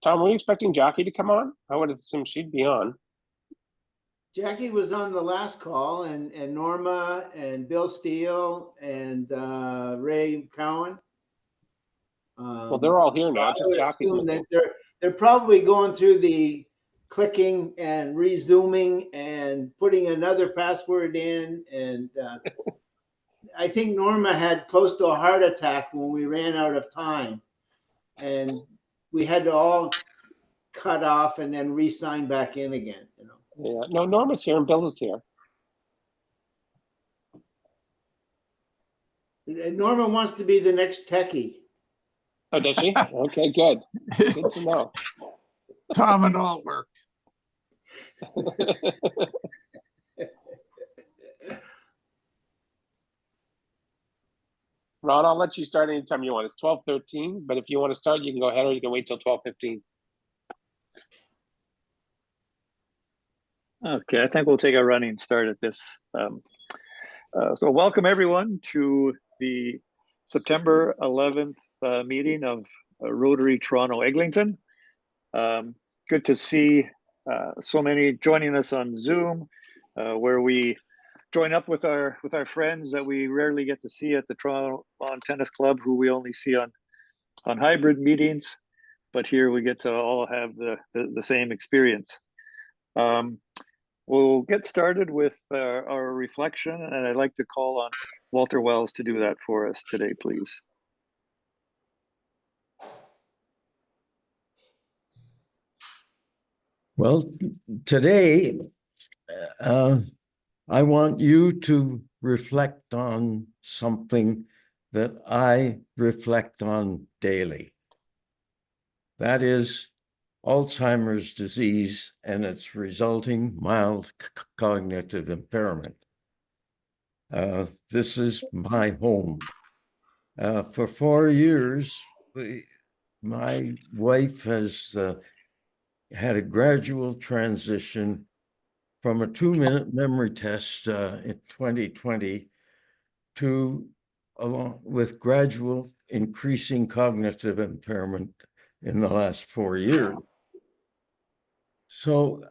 Tom, were you expecting Jackie to come on? I would assume she'd be on. Jackie was on the last call, and Norma and Bill Steele and Ray Cowan. Well, they're all here now. Just Jackie's missing. That they're probably going through the clicking and resuming and putting another password in, and I think Norma had close to a heart attack when we ran out of time, and we had to all cut off and then re-sign back in again. You know. Yeah. No, Norma's here and Bill is here. Norma wants to be the next techie. Oh, does she? Okay, good. Good to know. Tom and all work. Ron, I'll let you start anytime you want. It's 12:13, but if you want to start, you can go ahead, or you can wait till 12:15. Okay, I think we'll take a running start at this. So welcome everyone to the September 11th meeting of Rotary Toronto Eglinton. Good to see so many joining us on Zoom, where we join up with our friends that we rarely get to see at the Toronto Lawn Tennis Club, who we only see on hybrid meetings, but here we get to all have the same experience. We'll get started with our reflection, and I'd like to call on Walter Wells to do that for us today, please. Well, today, I want you to reflect on something that I reflect on daily. That is Alzheimer's disease and its resulting mild cognitive impairment. This is my home. For 4 years, my wife has had a gradual transition from a 2-minute memory test in 2020 to, along with gradual increasing cognitive impairment in the last 4 years. So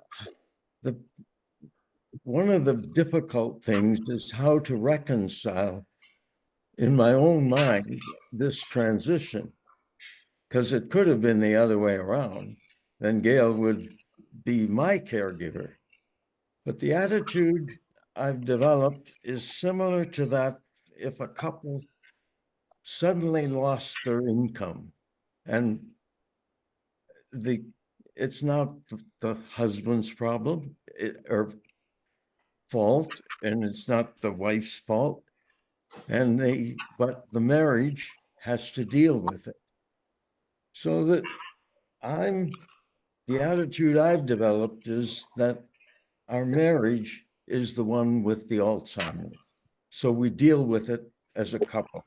one of the difficult things is how to reconcile in my own mind this transition, because it could have been the other way around. Then Gail would be my caregiver. But the attitude I've developed is similar to that if a couple suddenly lost their income, and it's not the husband's problem or fault, and it's not the wife's fault, but the marriage has to deal with it. So that the attitude I've developed is that our marriage is the one with the Alzheimer's. So we deal with it as a couple.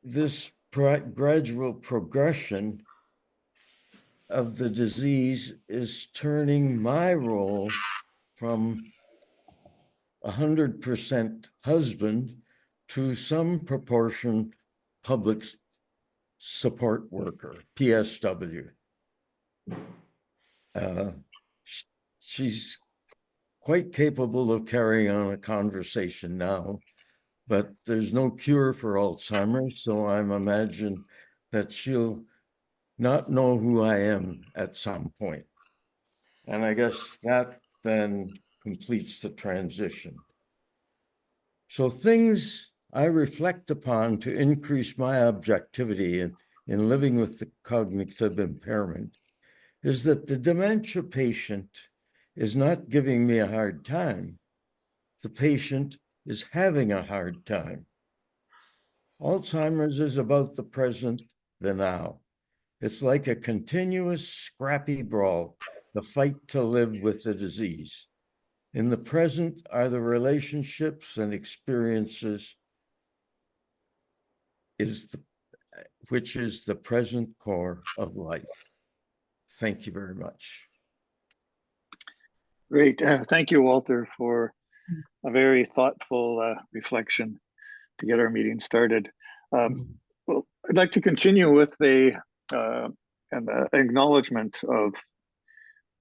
This gradual progression of the disease is turning my role from 100% husband to some proportion public support worker, PSW. She's quite capable of carrying on a conversation now, but there's no cure for Alzheimer's, so I'm imagining that she'll not know who I am at some point. And I guess that then completes the transition. So things I reflect upon to increase my objectivity in living with the cognitive impairment is that the dementia patient is not giving me a hard time. The patient is having a hard time. Alzheimer's is about the present, the now. It's like a continuous scrappy brawl, the fight to live with the disease. In the present are the relationships and experiences which is the present core of life. Thank you very much. Great. Thank you, Walter, for a very thoughtful reflection. get our meeting started. Well, I'd like to continue with an acknowledgement of.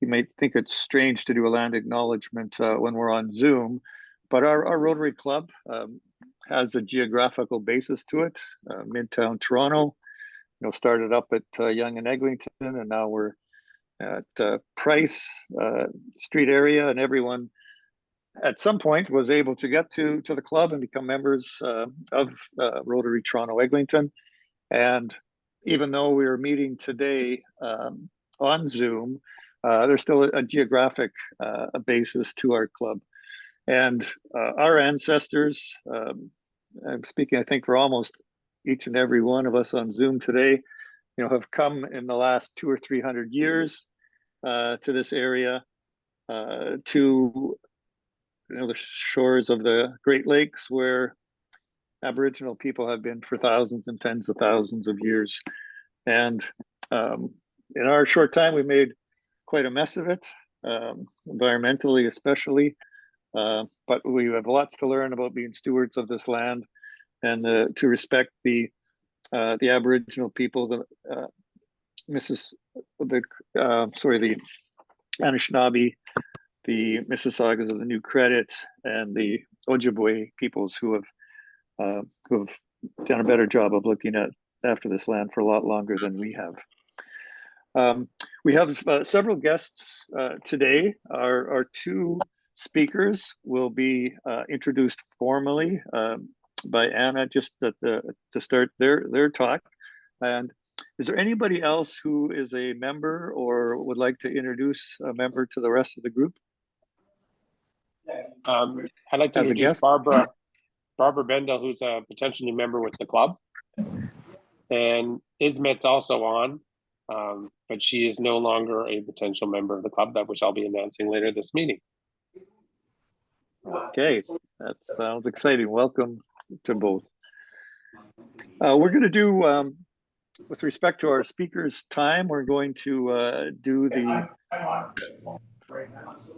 You may think it's strange to do a land acknowledgement when we're on Zoom, but our Rotary Club has a geographical basis to it. Midtown Toronto, started up at Yonge and Eglinton, and now we're at Price Street area, and everyone at some point was able to get to the club and become members of Rotary Toronto Eglinton. And even though we are meeting today on Zoom, there's still a geographic basis to our club. And our ancestors, I'm speaking, I think, for almost each and every one of us on Zoom today, have come in the last 200 or 300 years to this area, to the shores of the Great Lakes, where Aboriginal people have been for thousands and tens of thousands of years. And in our short time, we made quite a mess of it, environmentally especially. But we have lots to learn about being stewards of this land, and to respect the Aboriginal people, the Anishinaabe, the Mississaugas of the New Credit, and the Ojibwe peoples who have done a better job of looking after this land for a lot longer than we have. We have several guests today. Our two speakers will be introduced formally by Anna just to start their talk. And is there anybody else who is a member or would like to introduce a member to the rest of the group? I'd like to introduce Barbara Bendel, who's a potential new member with the club. And Ismet's also on, but she is no longer a potential member of the club, which I'll be announcing later this meeting. Okay, that sounds exciting. Welcome to both. We're going to do, with respect to our speakers' time, we're going to do the.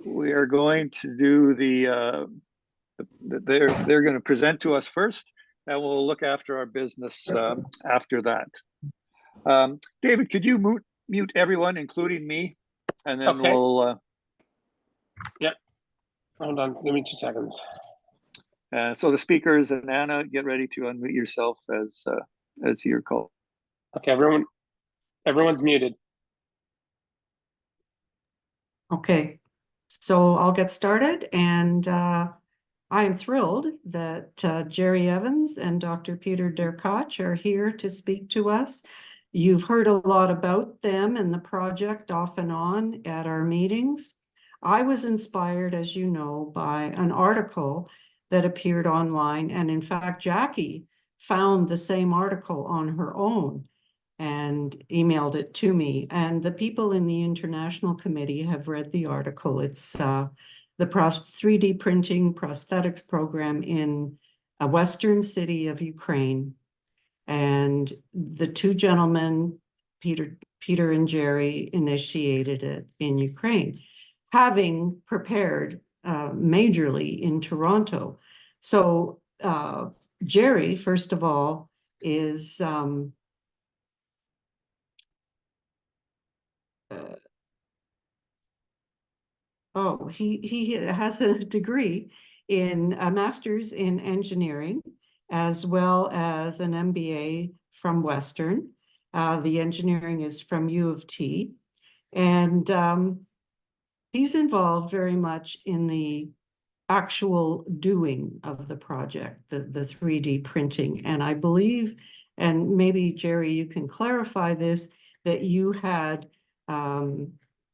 We are going to do the. They're going to present to us first, and we'll look after our business after that. David, could you mute everyone, including me, and then okay. we'll. Yeah. Hold on, give me 2 seconds. So the speakers and Anna, get ready to unmute yourself as you're called. Okay, everyone's muted. Okay, so I'll get started, and I am thrilled that Jerry Evans and Dr. Peter Derkach are here to speak to us. You've heard a lot about them and the project off and on at our meetings. I was inspired, as you know, by an article that appeared online, and in fact, Jackie found the same article on her own and emailed it to me. And the people in the International Committee have read the article. It's the 3D printing prosthetics program in a western city of Ukraine. And the two gentlemen, Peter and Jerry, initiated it in Ukraine, having prepared majorly in Toronto. So Jerry, first of all, is he has a degree in a master's in engineering, as well as an MBA from Western. The engineering is from U of T, and he's involved very much in the actual doing of the project, the 3D printing. And I believe, and maybe Jerry, you can clarify this, that you had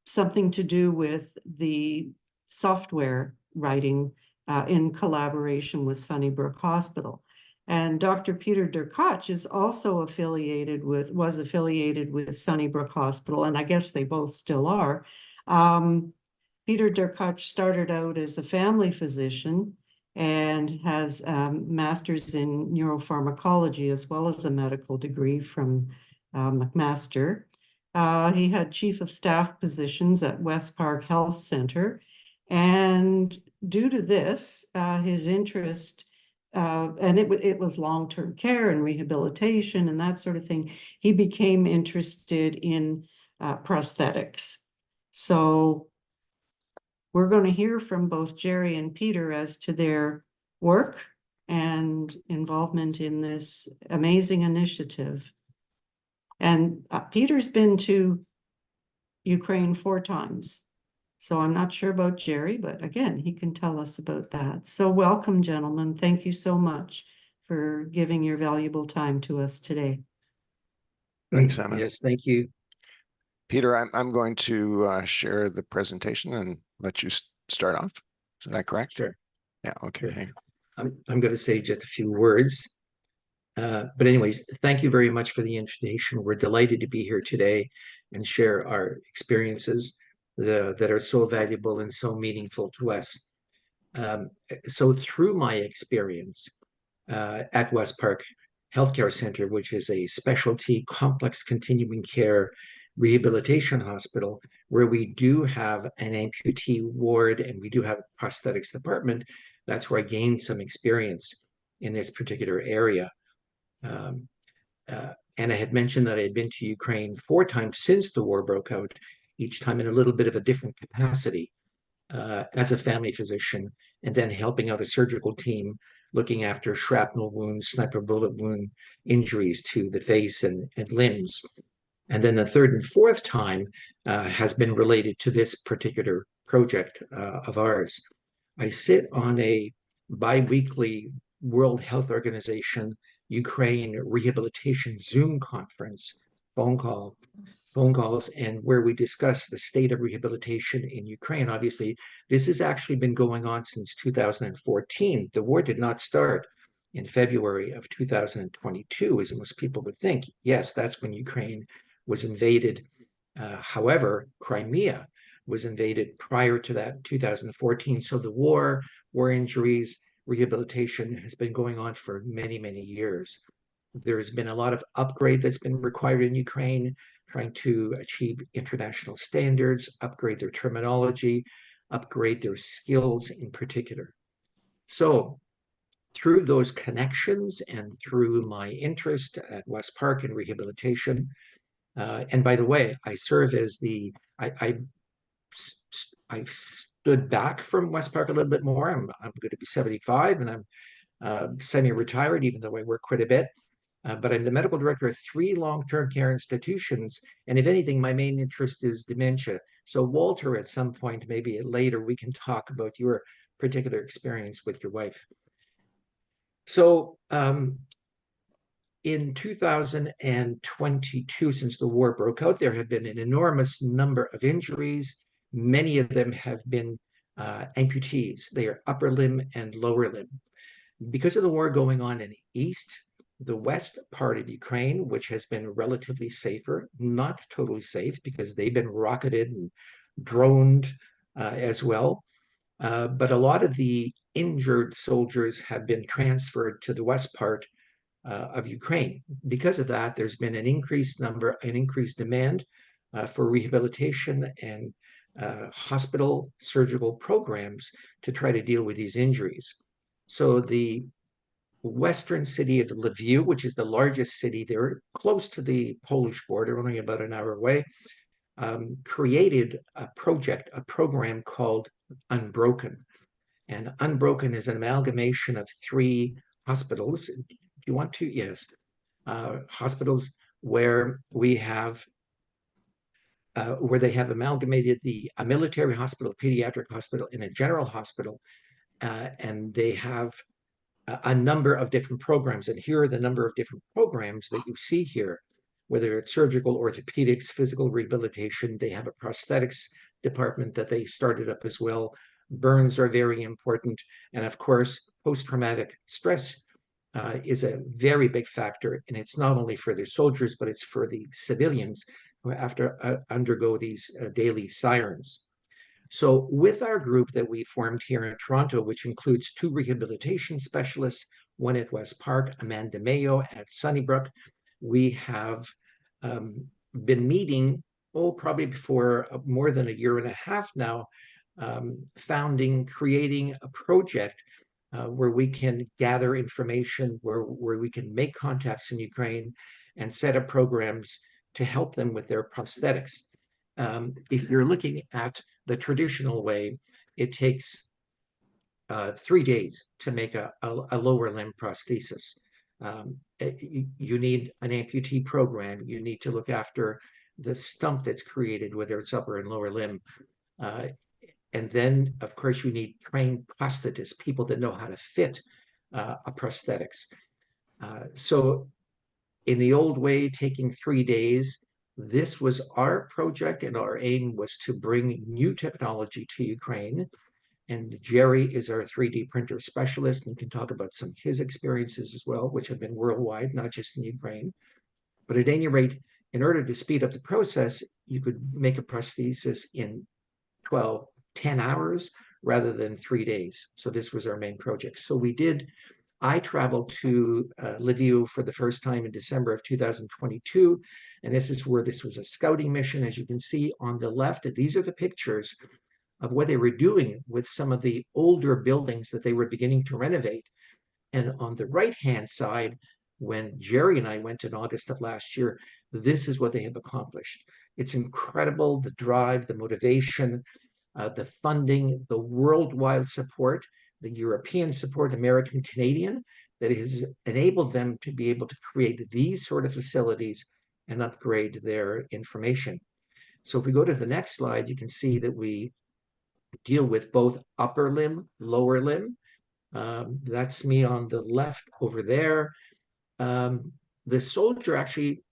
something to do with the software writing in collaboration with Sunnybrook Hospital. And Dr. Peter Derkach is also was affiliated with Sunnybrook Hospital, and I guess they both still are. Peter Derkach started out as a family physician and has a master's in neuropharmacology as well as a medical degree from McMaster. He had chief of staff positions at West Park Health Center. And due to this, his interest and it was long-term care and rehabilitation and that sort of thing. He became interested in prosthetics. So we're going to hear from both Jerry and Peter as to their work and involvement in this amazing initiative. And Peter's been to Ukraine 4 times. So I'm not sure about Jerry, but again, he can tell us about that. So welcome, gentlemen. Thank you so much for giving your valuable time to us today. Thanks, Emma. Yes, thank you. Peter, I'm going to share the presentation and let you start off. Is that correct? Sure. Yeah, okay. Sure. I'm going to say just a few words. But anyways, thank you very much for the invitation. We're delighted to be here today and share our experiences that are so valuable and so meaningful to us. So through my experience at West Park Healthcare Center, which is a specialty complex continuing care rehabilitation hospital, where we do have an amputee ward and we do have a prosthetics department, that's where I gained some experience in this particular area. And I had mentioned that I had been to Ukraine 4 times since the war broke out, each time in a little bit of a different capacity as a family physician, and then helping out a surgical team looking after shrapnel wounds, sniper bullet wound injuries to the face and limbs. And then the 3rd and 4th time has been related to this particular project of ours. I sit on a bi-weekly World Health Organization Ukraine Rehabilitation Zoom conference, phone calls, and where we discuss the state of rehabilitation in Ukraine. Obviously, this has actually been going on since 2014. The war did not start in February of 2022, as most people would think. Yes, that's when Ukraine was invaded. However, Crimea was invaded prior to that, 2014. So the war injuries, rehabilitation has been going on for many, many years. There's been a lot of upgrade that's been required in Ukraine, trying to achieve international standards, upgrade their terminology, upgrade their skills in particular. So through those connections and through my interest at West Park in rehabilitation, and by the way, I serve as I've stood back from West Park a little bit more. I'm going to be 75 and I'm semi-retired, even though I work quite a bit. But I'm the medical director of 3 long-term care institutions. And if anything, my main interest is dementia. So Walter, at some point, maybe later, we can talk about your particular experience with your wife. So in 2022, since the war broke out, there have been an enormous number of injuries. Many of them have been amputees. They are upper limb and lower limb. Because of the war going on in the east, the west part of Ukraine, which has been relatively safer, not totally safe because they've been rocketed and droned as well. But a lot of the injured soldiers have been transferred to the west part of Ukraine. Because of that, there's been an increased demand for rehabilitation and hospital surgical programs to try to deal with these injuries. So the western city of Lviv, which is the largest city there, close to the Polish border, only about an hour away, created a program called Unbroken. And Unbroken is an amalgamation of 3 hospitals. Do you want to? Yes. Hospitals where we have where they have amalgamated a military hospital, pediatric hospital, and a general hospital, and they have a number of different programs. And here are the number of different programs that you see here, whether it's surgical, orthopedics, physical rehabilitation. They have a prosthetics department that they started up as well. Burns are very important. And of course, post-traumatic stress is a very big factor. And it's not only for the soldiers, but it's for the civilians who have to undergo these daily sirens. So with our group that we formed here in Toronto, which includes 2 rehabilitation specialists, one at West Park, Amanda Mayo at Sunnybrook, we have been meeting, probably for more than a year and a half now, creating a project where we can gather information, where we can make contacts in Ukraine and set up programs to help them with their prosthetics. If you're looking at the traditional way, it takes 3 days to make a lower limb prosthesis. You need an amputee program. You need to look after the stump that's created, whether it's upper and lower limb. And then, of course, you need trained prosthetists, people that know how to fit a prosthetics. So in the old way, taking 3 days, this was our project, and our aim was to bring new technology to Ukraine. And Jerry is our 3D printer specialist and can talk about some of his experiences as well, which have been worldwide, not just in Ukraine. But at any rate, in order to speed up the process, you could make a prosthesis in 10 hours rather than 3 days. So this was our main project. So I traveled to Lviv for the first time in December of 2022. And this was a scouting mission. As you can see on the left, these are the pictures of what they were doing with some of the older buildings that they were beginning to renovate. And on the right-hand side, when Jerry and I went in August of last year, this is what they have accomplished. It's incredible, the drive, the motivation, the funding, the worldwide support, the European support, American, Canadian, that has enabled them to be able to create these sort of facilities and upgrade their information. So if we go to the next slide, you can see that we deal with both upper limb, lower limb. That's me on the left over there. The soldier actually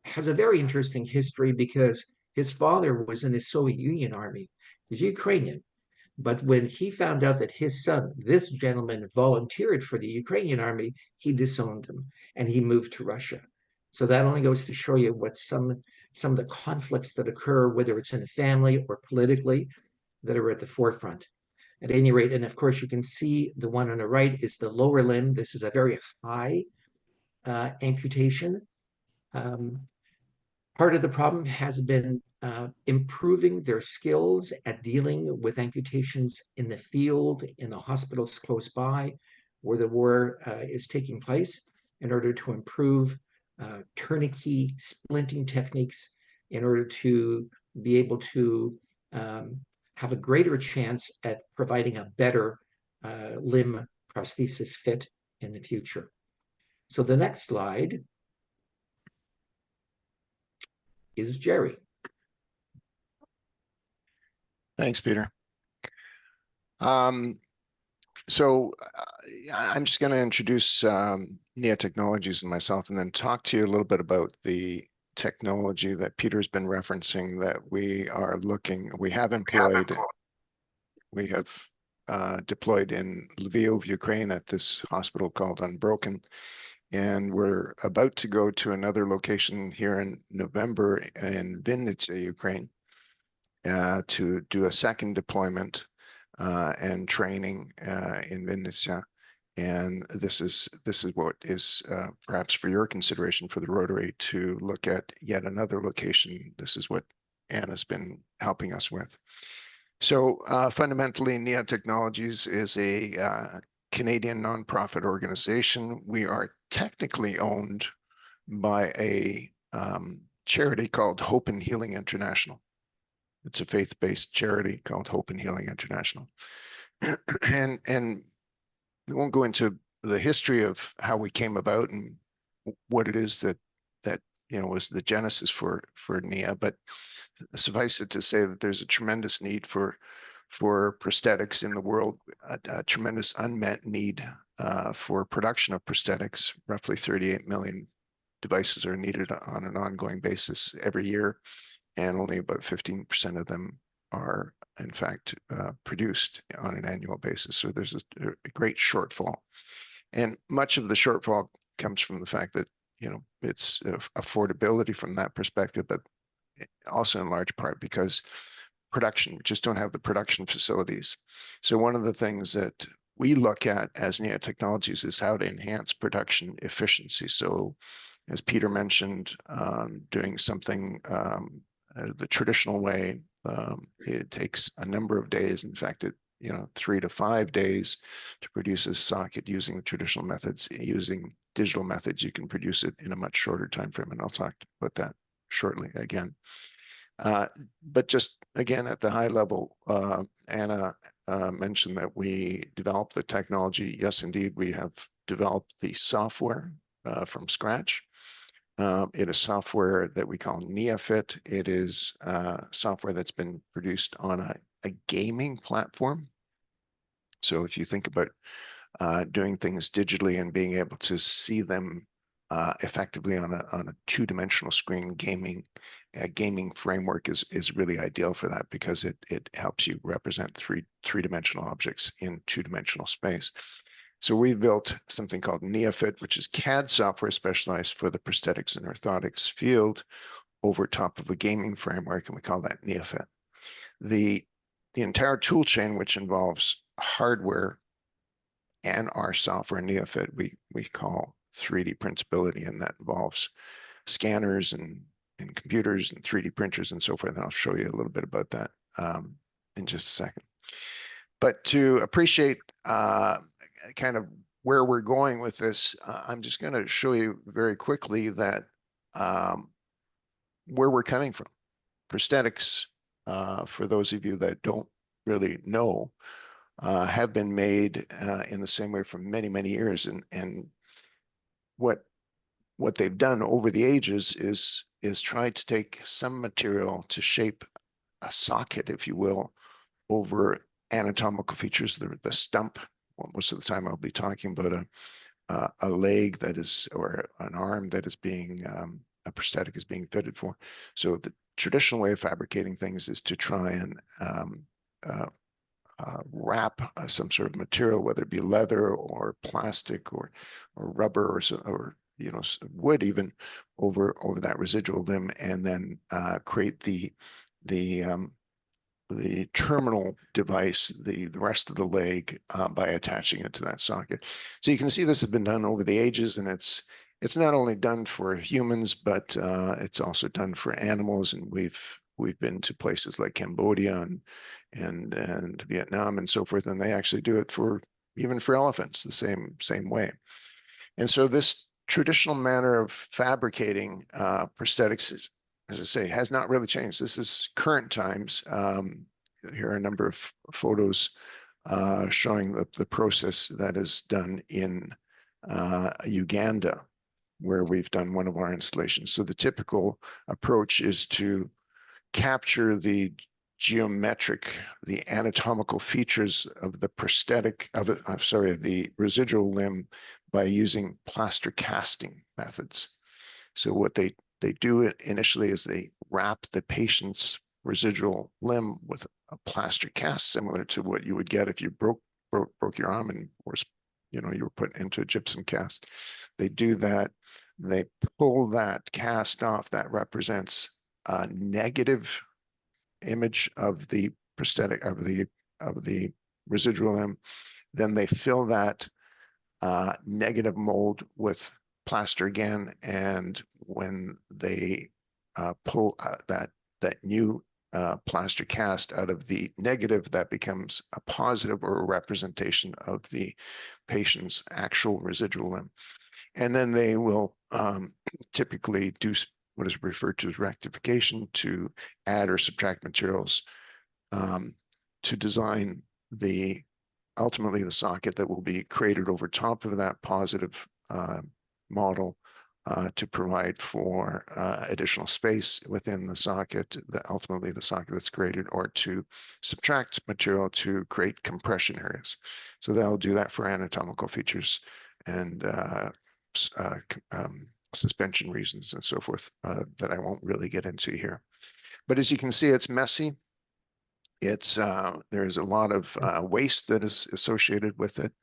has a very interesting history because his father was in the Soviet Union army. He's Ukrainian. But when he found out that his son, this gentleman, volunteered for the Ukrainian army, he disowned him and he moved to Russia. So that only goes to show you what some of the conflicts that occur, whether it's in the family or politically, that are at the forefront. At any rate, and of course you can see the one on the right is the lower limb. This is a very high amputation. Part of the problem has been improving their skills at dealing with amputations in the field, in the hospitals close by, where the war is taking place, in order to improve tourniquet splinting techniques, in order to be able to have a greater chance at providing a better limb prosthesis fit in the future. So the next slide is Jerry. Thanks, Peter. So I'm just going to introduce NIA Technologies and myself, and then talk to you a little bit about the technology that Peter's been referencing that we have deployed in Lviv, Ukraine, at this hospital called Unbroken. And we're about to go to another location here in November in Vinnytsia, Ukraine, to do a second deployment and training in Vinnytsia. And this is what is perhaps for your consideration for the Rotary, to look at yet another location. This is what Anna's been helping us with. So fundamentally, NIA Technologies is a Canadian nonprofit organization. We are technically owned by a charity called Hope and Healing International. It's a faith-based charity called Hope and Healing International. and we won't go into the history of how we came about and what it is that was the genesis for NIA, but suffice it to say that there's a tremendous need for prosthetics in the world, a tremendous unmet need for production of prosthetics. Roughly 38 million devices are needed on an ongoing basis every year, and only about 15% of them are in fact produced on an annual basis. So there's a great shortfall, and much of the shortfall comes from the fact that it's affordability from that perspective, but also in large part because production, we just don't have the production facilities. So one of the things that we look at as NIA Technologies is how to enhance production efficiency. So as Peter mentioned, doing something the traditional way, it takes a number of days. In fact, 3 to 5 days to produce a socket using the traditional methods. Using digital methods, you can produce it in a much shorter time frame, and I'll talk about that shortly again. But just again, at the high level, Anna mentioned that we developed the technology. Yes, indeed, we have developed the software from scratch. It is software that we call NeoFit. It is software that's been produced on a gaming platform. So if you think about doing things digitally and being able to see them effectively on a two-dimensional screen, gaming framework is really ideal for that, because it helps you represent three-dimensional objects in two-dimensional space. So we built something called NeoFit, which is CAD software specialized for the prosthetics and orthotics field over top of a gaming framework, and we call that NeoFit. The entire tool chain, which involves hardware and our software NeoFit, we call 3D printability, and that involves scanners and computers and 3D printers and so forth. And I'll show you a little bit about that in just a second. But to appreciate kind of where we're going with this, I'm just going to show you very quickly that where we're coming from. Prosthetics, for those of you that don't really know, have been made in the same way for many, many years. And what they've done over the ages is try to take some material to shape a socket, if you will, over anatomical features, the stump. Well, most of the time I'll be talking about a leg that is, or an arm that is being, a prosthetic is being fitted for. So the traditional way of fabricating things is to try and wrap some sort of material, whether it be leather or plastic or rubber or wood even, over that residual limb, and then create the terminal device, the rest of the leg, by attaching it to that socket. So you can see this has been done over the ages, and it's not only done for humans, but it's also done for animals. And we've been to places like Cambodia and Vietnam and so forth, and they actually do it even for elephants the same way. And so this traditional manner of fabricating prosthetics is, as I say, has not really changed. This is current times. Here are a number of photos showing the process that is done in Uganda, where we've done one of our installations. So the typical approach is to capture the anatomical features of the prosthetic, the residual limb, by using plaster casting methods. So what they do initially is they wrap the patient's residual limb with a plaster cast, similar to what you would get if you broke your arm and you were put into a gypsum cast. They do that. They pull that cast off. That represents a negative image of the prosthetic, of the residual limb. Then they fill that negative mold with plaster again, and when they pull that new plaster cast out of the negative, that becomes a positive, or a representation of the patient's actual residual limb. And then they will typically do what is referred to as rectification, to add or subtract materials to design ultimately the socket that will be created over top of that positive model, to provide for additional space within the socket, ultimately the socket that's created, or to subtract material to create compression areas. So they'll do that for anatomical features and suspension reasons and so forth, that I won't really get into here. But as you can see, it's messy. There's a lot of waste that is associated with it.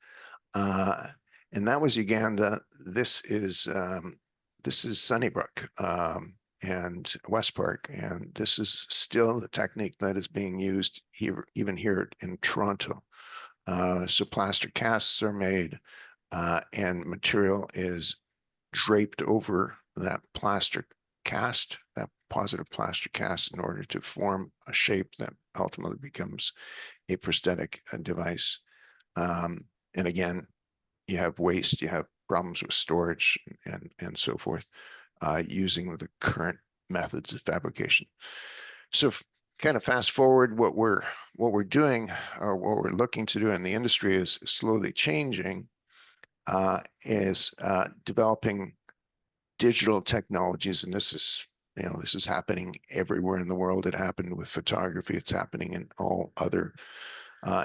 And that was Uganda. This is Sunnybrook and West Park, and this is still the technique that is being used here, even here in Toronto. So plaster casts are made, and material is draped over that plaster cast, that positive plaster cast in order to form a shape that ultimately becomes a prosthetic device. And again, you have waste, you have problems with storage and so forth, using the current methods of fabrication. So kind of fast forward, what we're doing, or what we're looking to do in the industry is slowly changing, is developing digital technologies. And this is happening everywhere in the world. It happened with photography. It's happening in all other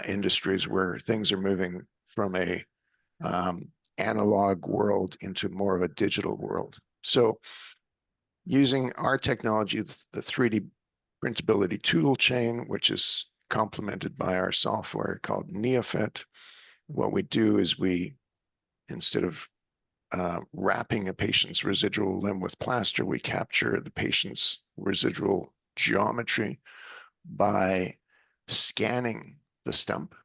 industries where things are moving from a analog world into more of a digital world. So using our technology, the 3D printability tool chain, which is complemented by our software called Neofit, what we do is we, instead of wrapping a patient's residual limb with plaster, we capture the patient's residual geometry by scanning the stump.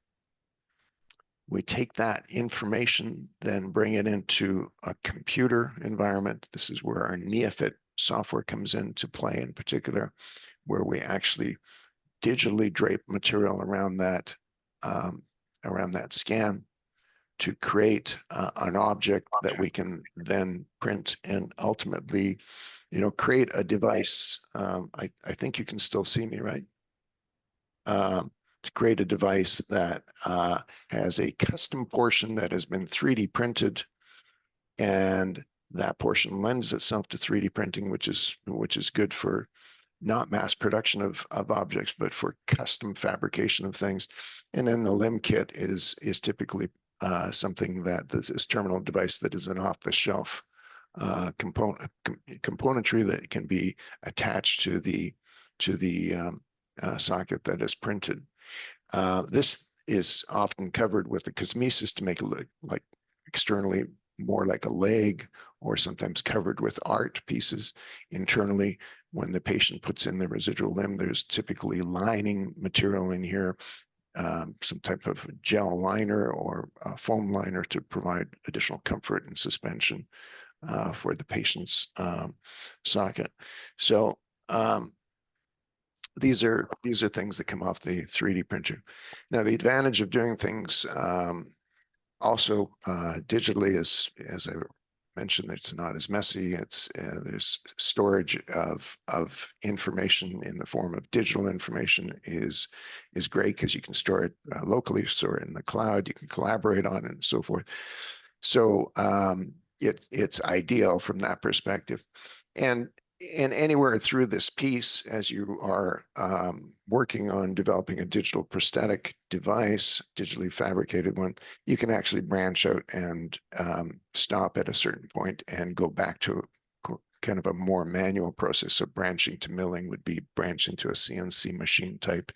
We take that information, then bring it into a computer environment. This is where our Neofit software comes into play in particular, where we actually digitally drape material around that scan to create an object that we can then print and ultimately, create a device. I think you can still see me, right? To create a device that has a custom portion that has been 3D printed, and that portion lends itself to 3D printing, which is good for not mass production of objects, but for custom fabrication of things. And then the limb kit is typically something that this terminal device that is an off-the-shelf componentry that can be attached to the socket that is printed. This is often covered with a cosmesis to make it look like externally more like a leg, or sometimes covered with art pieces internally. When the patient puts in the residual limb, there's typically lining material in here, some type of gel liner or foam liner to provide additional comfort and suspension for the patient's socket. So these are things that come off the 3D printer. Now, the advantage of doing things also digitally is, as I mentioned, it's not as messy. There's storage of information in the form of digital information is great, because you can store it locally, store it in the cloud, you can collaborate on it and so forth. So it's ideal from that perspective. And anywhere through this piece, as you are working on developing a digital prosthetic device, digitally fabricated one, you can actually branch out and stop at a certain point and go back to kind of a more manual process. So branching to milling would be branching to a CNC machine type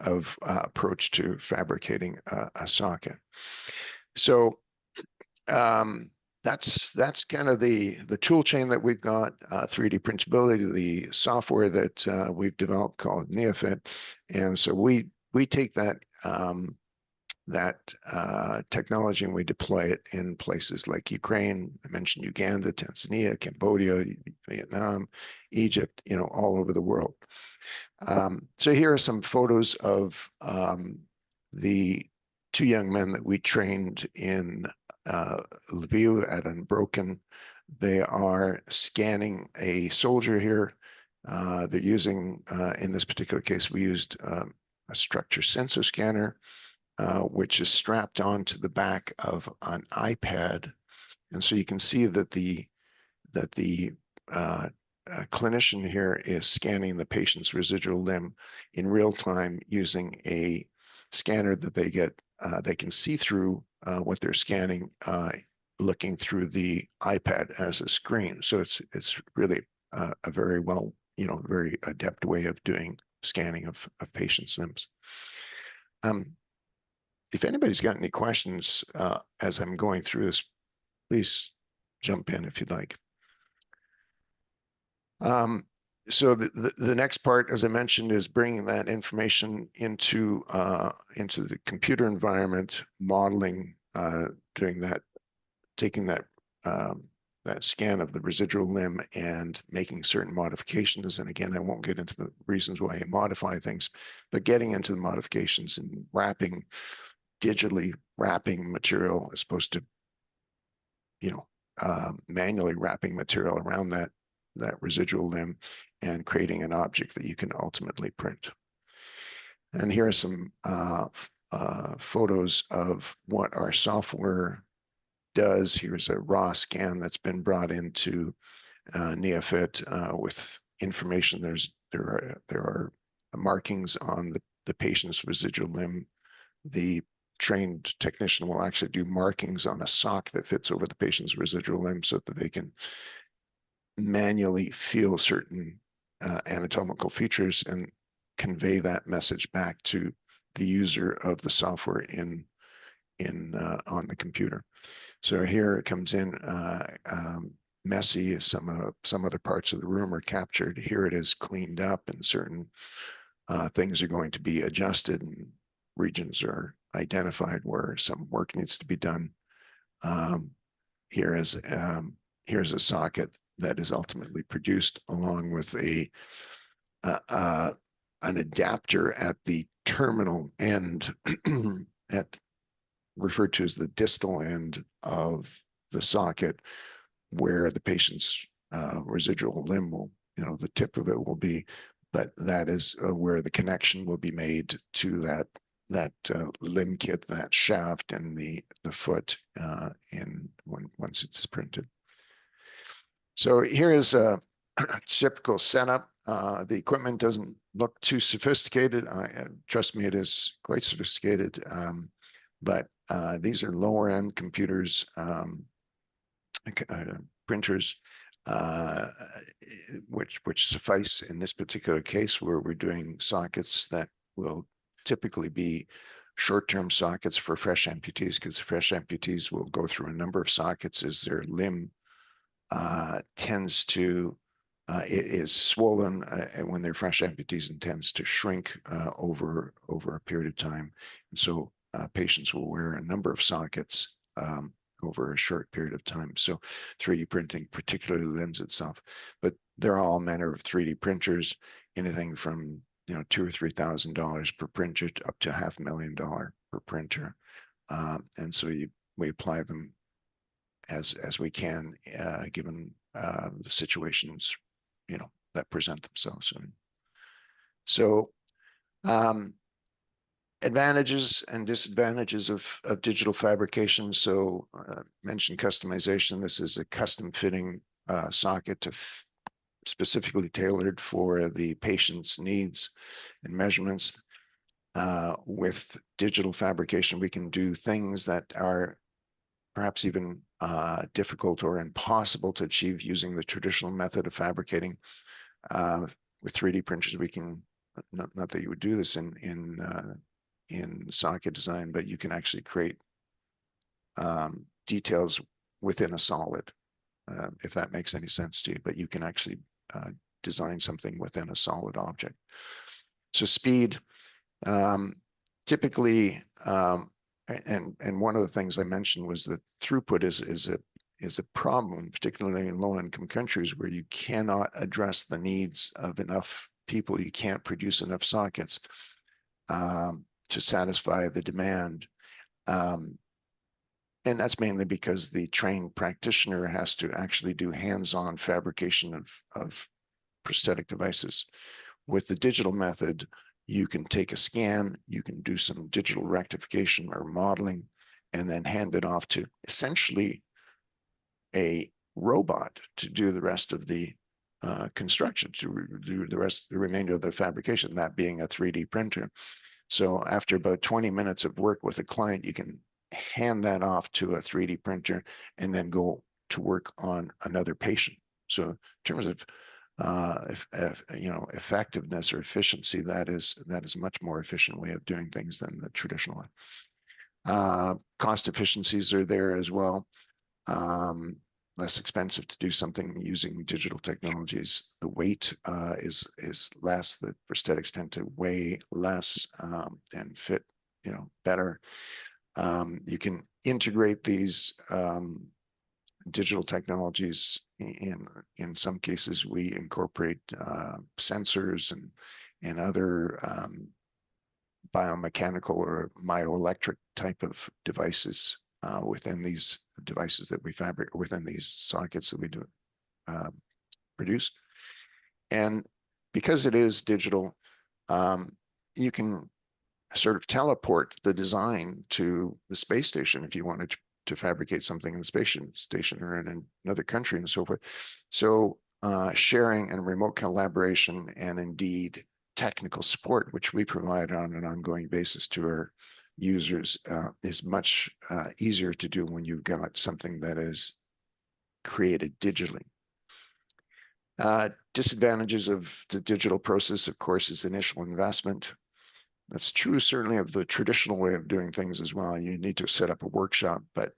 of approach to fabricating a socket. So that's kind of the tool chain that we've got, 3D printability, the software that we've developed called Neofit. And so we take that technology and we deploy it in places like Ukraine. I mentioned Uganda, Tanzania, Cambodia, Vietnam, Egypt, all over the world. So here are some photos of the two young men that we trained in Lviv at Unbroken. They are scanning a soldier here. They're using, in this particular case, we used a structure sensor scanner, which is strapped onto the back of an iPad. And so you can see that the clinician here is scanning the patient's residual limb in real time using a scanner that they can see through what they're scanning, looking through the iPad as a screen. So it's really a very well, very adept way of doing scanning of patients' limbs. If anybody's got any questions as I'm going through this, please jump in if you'd like. So the next part, as I mentioned, is bringing that information into the computer environment, modeling, doing that, taking that that scan of the residual limb and making certain modifications. And again, I won't get into the reasons why you modify things, but getting into the modifications and digitally wrapping material as opposed to, manually wrapping material around that residual limb and creating an object that you can ultimately print. And here are some photos of what our software does. Here's a raw scan that's been brought into Neofit with information. There are markings on the patient's residual limb. The trained technician will actually do markings on a sock that fits over the patient's residual limb so that they can manually feel certain anatomical features and convey that message back to the user of the software on the computer. So here it comes in messy. Some other parts of the room are captured. Here it is cleaned up, and certain things are going to be adjusted, and regions are identified where some work needs to be done. Here's a socket that is ultimately produced along with an adapter at the terminal end, referred to as the distal end of the socket, where the patient's residual limb will, the tip of it will be, but that is where the connection will be made to that limb kit, that shaft, and the foot once it's printed. So here is a typical setup. The equipment doesn't look too sophisticated. Trust me, it is quite sophisticated. But these are lower end computers, printers, which suffice in this particular case, where we're doing sockets that will typically be short-term sockets for fresh amputees, because fresh amputees will go through a number of sockets as their limb tends to it is swollen when they're fresh amputees and tends to shrink over a period of time. And so patients will wear a number of sockets over a short period of time. So 3D printing particularly lends itself. But there are all manner of 3D printers, anything from $2,000 or $3,000 per printer to up to $500,000 per printer. And so we apply them as we can, given the situations that present themselves. So advantages and disadvantages of digital fabrication. So mentioned customization. This is a custom fitting socket specifically tailored for the patient's needs and measurements. With digital fabrication, we can do things that are perhaps even difficult or impossible to achieve using the traditional method of fabricating. With 3D printers, we can, not that you would do this in socket design, but you can actually create details within a solid, if that makes any sense to you. But you can actually design something within a solid object. So speed, typically, and one of the things I mentioned was that throughput is a problem, particularly in low-income countries where you cannot address the needs of enough people. You can't produce enough sockets to satisfy the demand. And that's mainly because the trained practitioner has to actually do hands-on fabrication of prosthetic devices. With the digital method, you can take a scan, you can do some digital rectification or modeling, and then hand it off to essentially a robot to do the rest of the construction, to do the remainder of the fabrication, that being a 3D printer. So after about 20 minutes of work with a client, you can hand that off to a 3D printer and then go to work on another patient. So in terms of effectiveness or efficiency, that is a much more efficient way of doing things than the traditional one. Cost efficiencies are there as well. Less expensive to do something using digital technologies. The weight is less. The prosthetics tend to weigh less and fit better. You can integrate these digital technologies. In some cases, we incorporate sensors and other biomechanical or myoelectric type of devices within these devices that we fabricate, within these sockets that we do produce. And because it is digital, you can sort of teleport the design to the space station if you wanted to fabricate something in the space station or in another country and so forth. So sharing and remote collaboration, and indeed technical support, which we provide on an ongoing basis to our users, is much easier to do when you've got something that is created digitally. Disadvantages of the digital process, of course, is initial investment. That's true certainly of the traditional way of doing things as well. You need to set up a workshop, but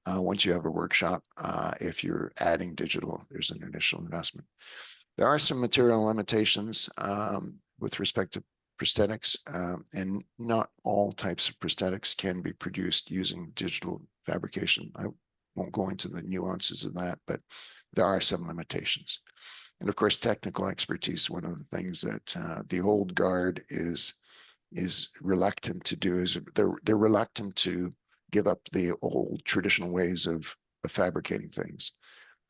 once you have a workshop, if you're adding digital, there's an initial investment. There are some material limitations with respect to prosthetics, and not all types of prosthetics can be produced using digital fabrication. I won't go into the nuances of that, but there are some limitations. And of course, technical expertise, one of the things that the old guard is reluctant to do, is they're reluctant to give up the old traditional ways of fabricating things.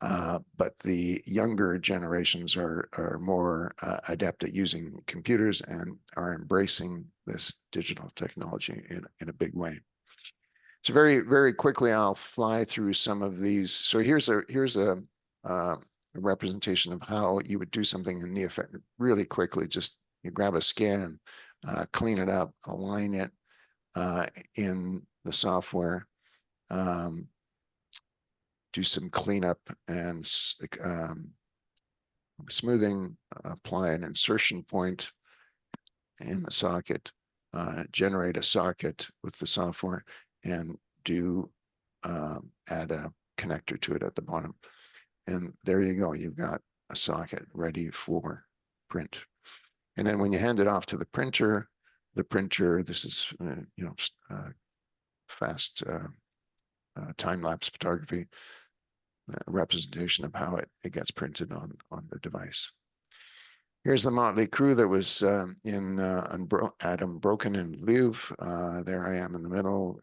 But the younger generations are more adept at using computers and are embracing this digital technology in a big way. So very, very quickly, I'll fly through some of these. So here's a representation of how you would do something in NeoFX really quickly. Just you grab a scan, clean it up, align it in the software, do some cleanup and smoothing, apply an insertion point in the socket, generate a socket with the software, and do add a connector to it at the bottom. And there you go, you've got a socket ready for print. And then when you hand it off to the printer, this is fast time-lapse photography, representation of how it gets printed on the device. Here's the motley crew that was at Unbroken in Lviv. There I am in the middle,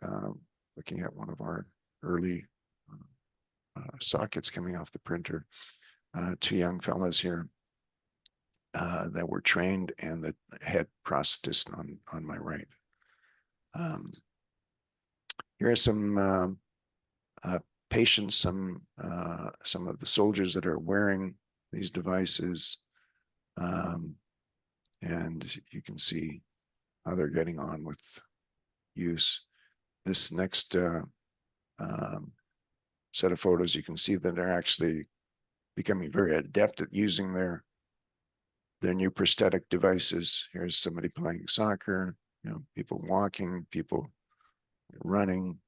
looking at one of our early sockets coming off the printer. Two young fellas here that were trained, and the head prosthetist on my right. Here are some patients, some of the soldiers that are wearing these devices, and you can see how they're getting on with use. This next set of photos, you can see that they're actually becoming very adept at using their new prosthetic devices. Here's somebody playing soccer, people walking, people running.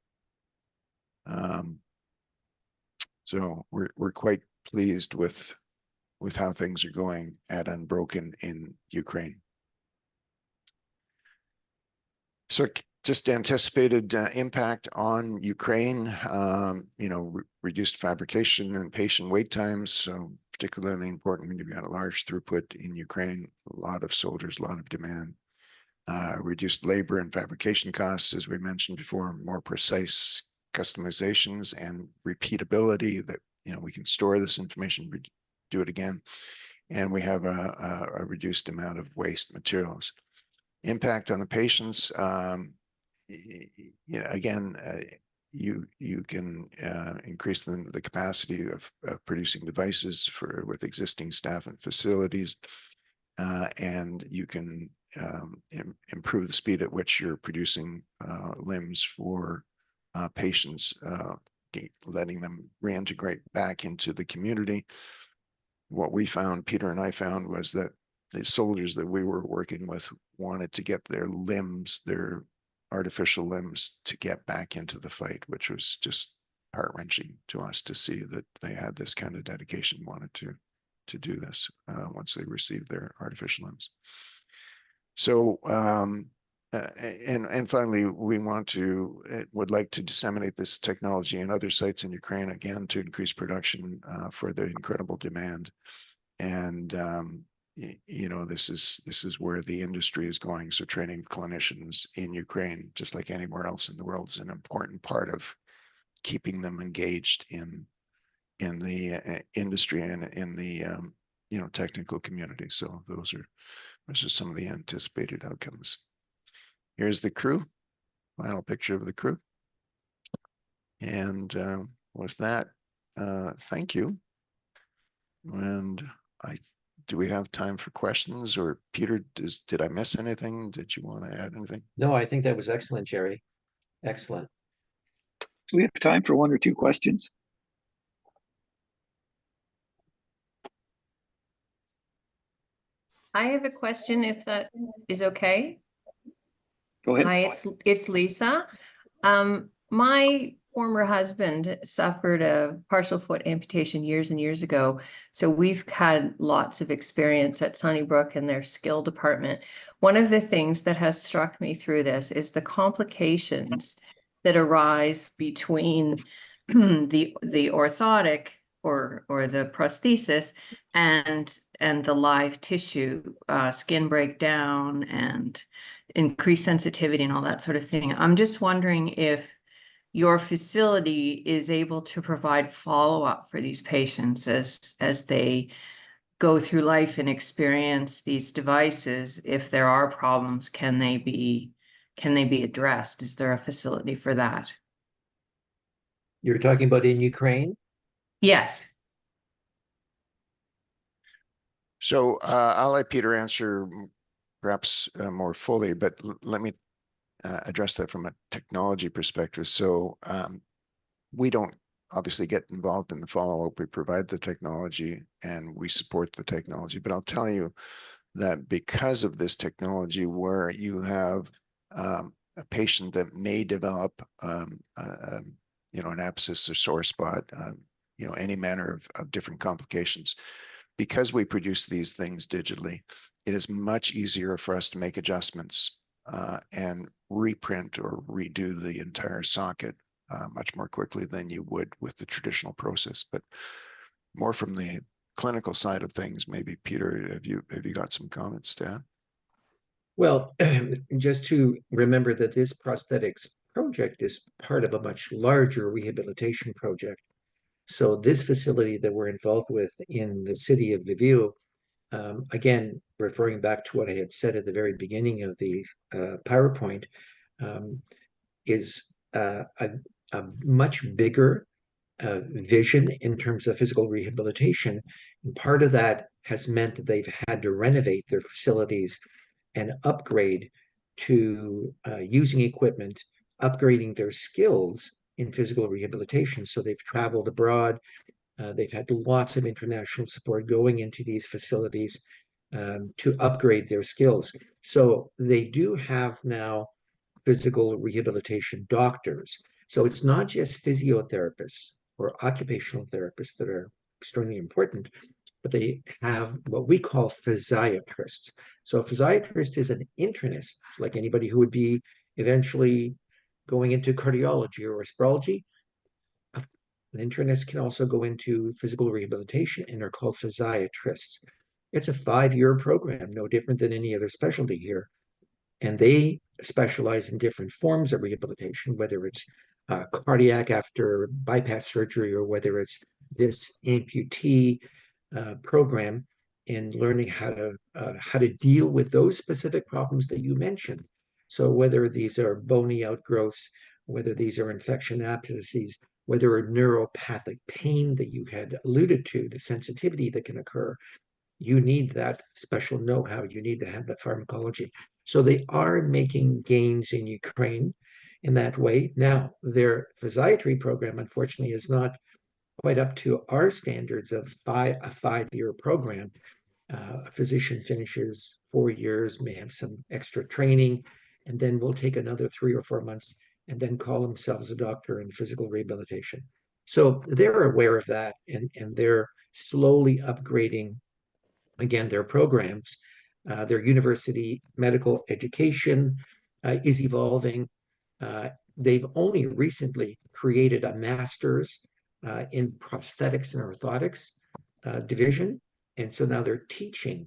So we're quite pleased with how things are going at Unbroken in Ukraine. So just anticipated impact on Ukraine, reduced fabrication and patient wait times. So particularly important when you've got a large throughput in Ukraine, a lot of soldiers, a lot of demand. Reduced labor and fabrication costs, as we mentioned before, more precise customizations and repeatability, that we can store this information, do it again, and we have a reduced amount of waste materials. Impact on the patients, again, you can increase the capacity of producing devices with existing staff and facilities, and you can improve the speed at which you're producing limbs for patients, letting them reintegrate back into the community. What we found, Peter and I found, was that the soldiers that we were working with wanted to get their limbs, their artificial limbs, to get back into the fight, which was just heart-wrenching to us to see that they had this kind of dedication, wanted to do this once they received their artificial limbs. So and finally, we would like to disseminate this technology in other sites in Ukraine again to increase production for the incredible demand. And you know, this is where the industry is going. So training clinicians in Ukraine, just like anywhere else in the world, is an important part of keeping them engaged in the industry and in the you know, technical community. So those are some of the anticipated outcomes. Here's the crew, final picture of the crew. And with that, thank you. And do we have time for questions? Or Peter, did I miss anything? Did you want to add anything? No, I think that was excellent, Jerry. Excellent. We have time for one or two questions. I have a question, if that is okay. Go ahead. Hi, it's Lisa. My former husband suffered a partial foot amputation years and years ago. So we've had lots of experience at Sunnybrook and their skill department. One of the things that has struck me through this is the complications that arise between the orthotic or the prosthesis and the live tissue, skin breakdown and increased sensitivity and all that sort of thing. I'm just wondering if your facility is able to provide follow-up for these patients as they go through life and experience these devices. If there are problems, can they be addressed? Is there a facility for that? You're talking about in Ukraine? Yes. So I'll let Peter answer perhaps more fully, but let me address that from a technology perspective. So we don't obviously get involved in the follow-up. We provide the technology and we support the technology. But I'll tell you that because of this technology, where you have a patient that may develop, you know, an abscess or sore spot, you know, any manner of different complications, because we produce these things digitally, it is much easier for us to make adjustments and reprint or redo the entire socket much more quickly than you would with the traditional process. But more from the clinical side of things, maybe Peter, have you got some comments to add? Well, just to remember that this prosthetics project is part of a much larger rehabilitation project. So this facility that we're involved with in the city of Lviv, again, referring back to what I had said at the very beginning of the PowerPoint, is a much bigger vision in terms of physical rehabilitation. And part of that has meant that they've had to renovate their facilities and upgrade to using equipment, upgrading their skills in physical rehabilitation. So they've traveled abroad. They've had lots of international support going into these facilities to upgrade their skills. So they do have now physical rehabilitation doctors. So it's not just physiotherapists or occupational therapists that are extremely important, but they have what we call physiatrists. So a physiatrist is an internist, like anybody who would be eventually going into cardiology or respirology. An internist can also go into physical rehabilitation and are called physiatrists. It's a 5-year program, no different than any other specialty here. And they specialize in different forms of rehabilitation, whether it's cardiac after bypass surgery or whether it's this amputee program in learning how to deal with those specific problems that you mentioned. So whether these are bony outgrowths, whether these are infection abscesses, whether a neuropathic pain that you had alluded to, the sensitivity that can occur, you need that special know-how. You need to have that pharmacology. So they are making gains in Ukraine in that way. Now, their physiatry program, unfortunately, is not quite up to our standards of a 5-year program. A physician finishes 4 years, may have some extra training, and then will take another 3 or 4 months and then call themselves a doctor in physical rehabilitation. So they're aware of that, and they're slowly upgrading, again, their programs, their university medical education, is evolving. They've only recently created a master's in prosthetics and orthotics division. And so now they're teaching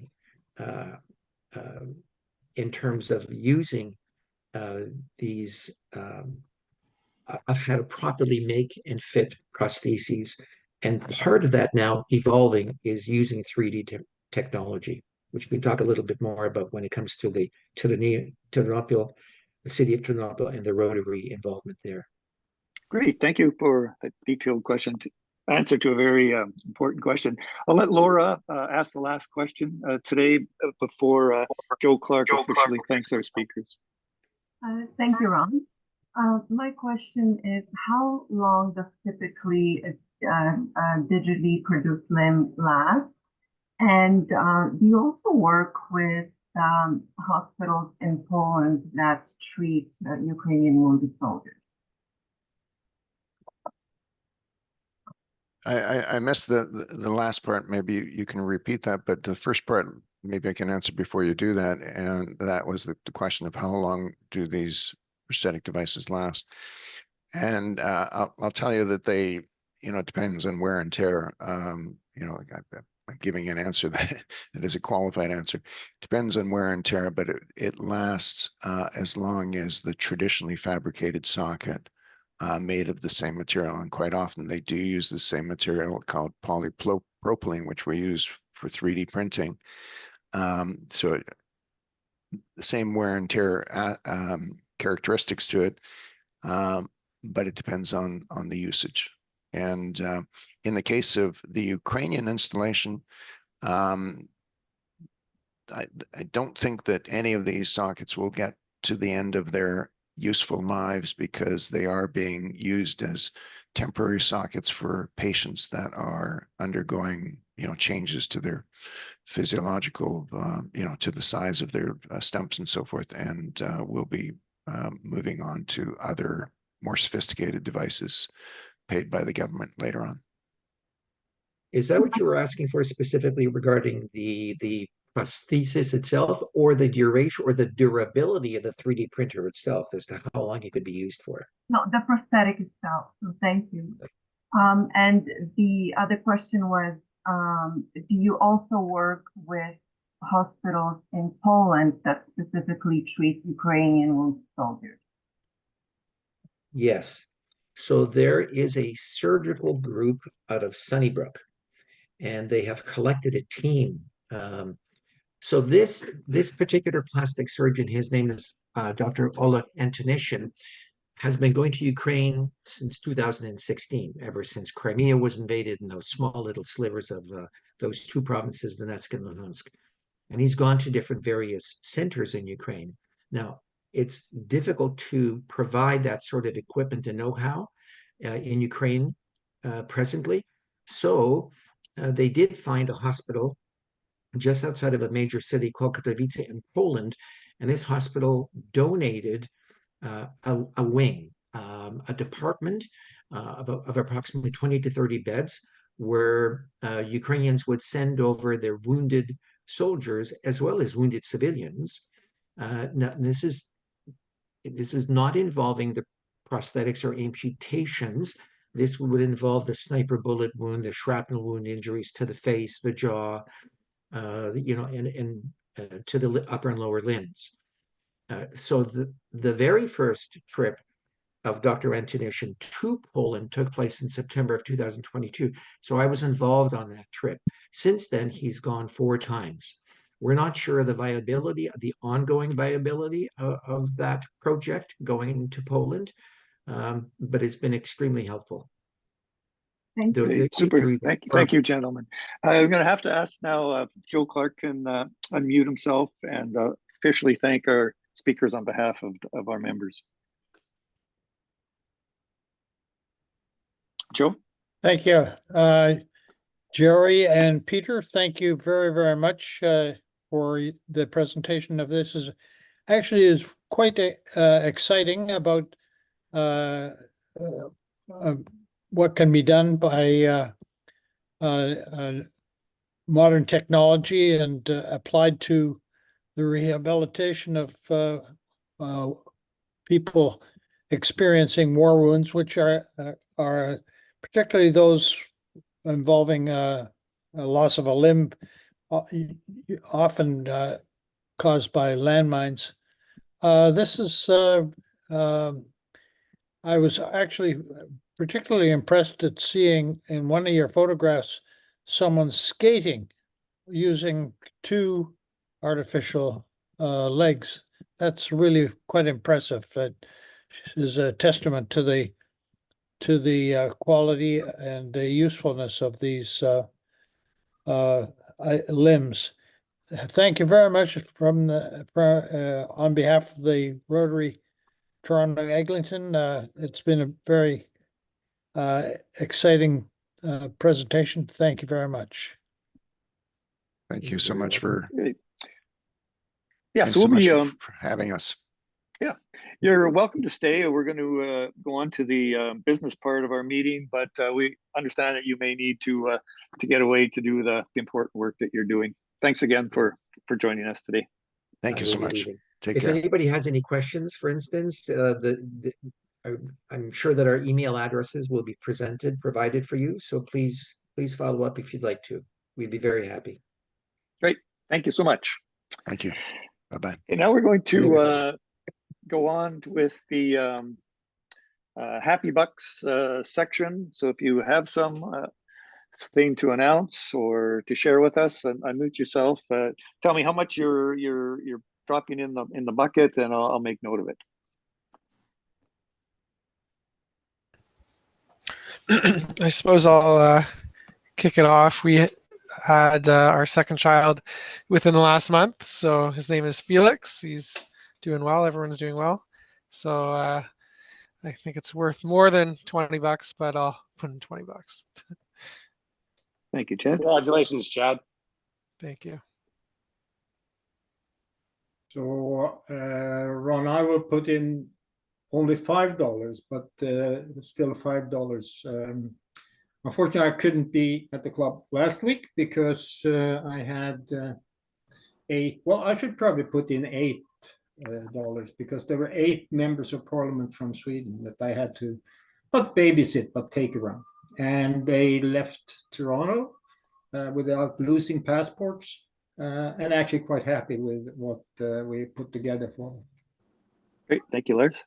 in terms of using these of how to properly make and fit prostheses. And part of that now evolving is using 3D technology, which we can talk a little bit more about when it comes to the Ternopil, the city of Ternopil, and the Rotary involvement there. Great, thank you for a detailed answer to a very important question. I'll let Laura ask the last question today before Joe Clark officially thanks our speakers. Thank you, Ron. My question is, how long does typically a digitally produced limb last? And do you also work with hospitals in Poland that treat Ukrainian wounded soldiers? I missed the last part. Maybe you can repeat that, but the first part, maybe I can answer before you do that. And that was the question of how long do these prosthetic devices last? And I'll tell you that they, it depends on wear and tear. I'm giving an answer that is a qualified answer. Depends on wear and tear, but it lasts as long as the traditionally fabricated socket made of the same material. And quite often they do use the same material called polypropylene, which we use for 3D printing. So the same wear and tear characteristics to it, but it depends on the usage. And in the case of the Ukrainian installation, I don't think that any of these sockets will get to the end of their useful lives, because they are being used as temporary sockets for patients that are undergoing, changes to their physiological, to the size of their stumps and so forth, and will be moving on to other more sophisticated devices paid by the government later on. Is that what you were asking for specifically regarding the prosthesis itself, or the duration or the durability of the 3D printer itself as to how long it could be used for? No, the prosthetic itself. So thank you. And the other question was, do you also work with hospitals in Poland that specifically treat Ukrainian wounded soldiers? Yes. So there is a surgical group out of Sunnybrook, and they have collected a team. So this particular plastic surgeon, his name is Dr. Oleg Antonishin, has been going to Ukraine since 2016, ever since Crimea was invaded and those small little slivers of those two provinces, Donetsk and Luhansk. And he's gone to different various centers in Ukraine. Now, it's difficult to provide that sort of equipment and know-how in Ukraine presently. So they did find a hospital just outside of a major city called Katowice in Poland. And this hospital donated a wing, a department of approximately 20 to 30 beds, where Ukrainians would send over their wounded soldiers as well as wounded civilians. Now, this is not involving the prosthetics or amputations. This would involve the sniper bullet wound, the shrapnel wound injuries to the face, the jaw, and to the upper and lower limbs. So the very first trip of Dr. Antonishin to Poland took place in September of 2022. So I was involved on that trip. Since then, he's gone 4 times. We're not sure of the viability, the ongoing viability of that project going into Poland, but it's been extremely helpful. Thank you. Super. Thank you, gentlemen. I'm going to have to ask now if Joe Clark can unmute himself and officially thank our speakers on behalf of our members. Joe? Thank you. Jerry and Peter, thank you very, very much for the presentation of this. Is quite exciting about what can be done by modern technology and applied to the rehabilitation of people experiencing war wounds, which are particularly those involving a loss of a limb, often caused by landmines. This is, I was actually particularly impressed at seeing in one of your photographs someone skating using two artificial legs. That's really quite impressive. It is a testament to the quality and the usefulness of these limbs. Thank you very much on behalf of the Rotary Toronto Eglinton. It's been a very exciting presentation. Thank you very much. Thank you so much for, Yeah, and so so we'll much be for having us. yeah, you're welcome to stay. We're going to go on to the business part of our meeting, but we understand that you may need to get away to do the important work that you're doing. Thanks again for joining us today. Thank you so much. Take If care. anybody has any questions, for instance, I'm sure that our email addresses will be provided for you. So please follow up if you'd like to. We'd be very happy. Great. Thank you so much. Thank you. Bye-bye. Okay, now we're going to go on with the Happy Bucks section. So if you have some thing to announce or to share with us, unmute yourself. Tell me how much you're dropping in the bucket, and I'll make note of it. I suppose I'll kick it off. We had our second child within the last month, so his name is Felix. He's doing well. Everyone's doing well. So I think it's worth more than $20, but I'll put in $20. Thank you, Chad. Congratulations, Chad. Thank you. So, Ron, I will put in only $5, but it's still $5. Unfortunately, I couldn't be at the club last week because I had eight. Well, I should probably put in $8 because there were 8 members of parliament from Sweden that I had to not babysit but take around, and they left Toronto without losing passports, and actually quite happy with what we put together for them. Great, thank you, Lars.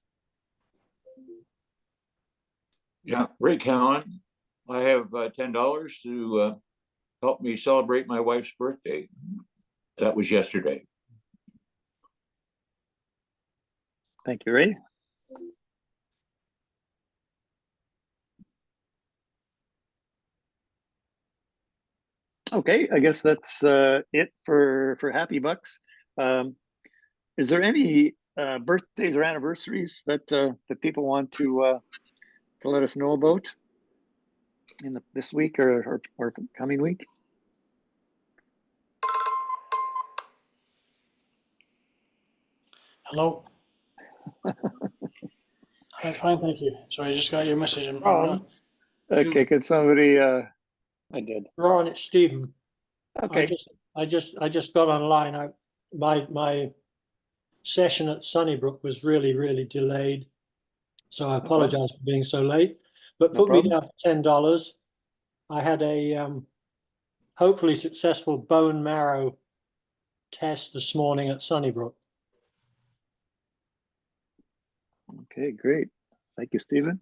Yeah, Ray Cowan. I have $10 to help me celebrate my wife's birthday. That was yesterday. Thank you, Ray. Okay, I guess that's it for Happy Bucks. Is there any birthdays or anniversaries that people want to let us know about in this week or coming week? Hello. I'm fine, thank you. So I just got your message. Okay, could somebody? I did. Ron, it's Stephen. Okay. I just got online. My session at Sunnybrook was really delayed, so I apologize for being so late. But put me down for $10. I had a hopefully successful bone marrow test this morning at Sunnybrook. Okay, great. Thank you, Stephen.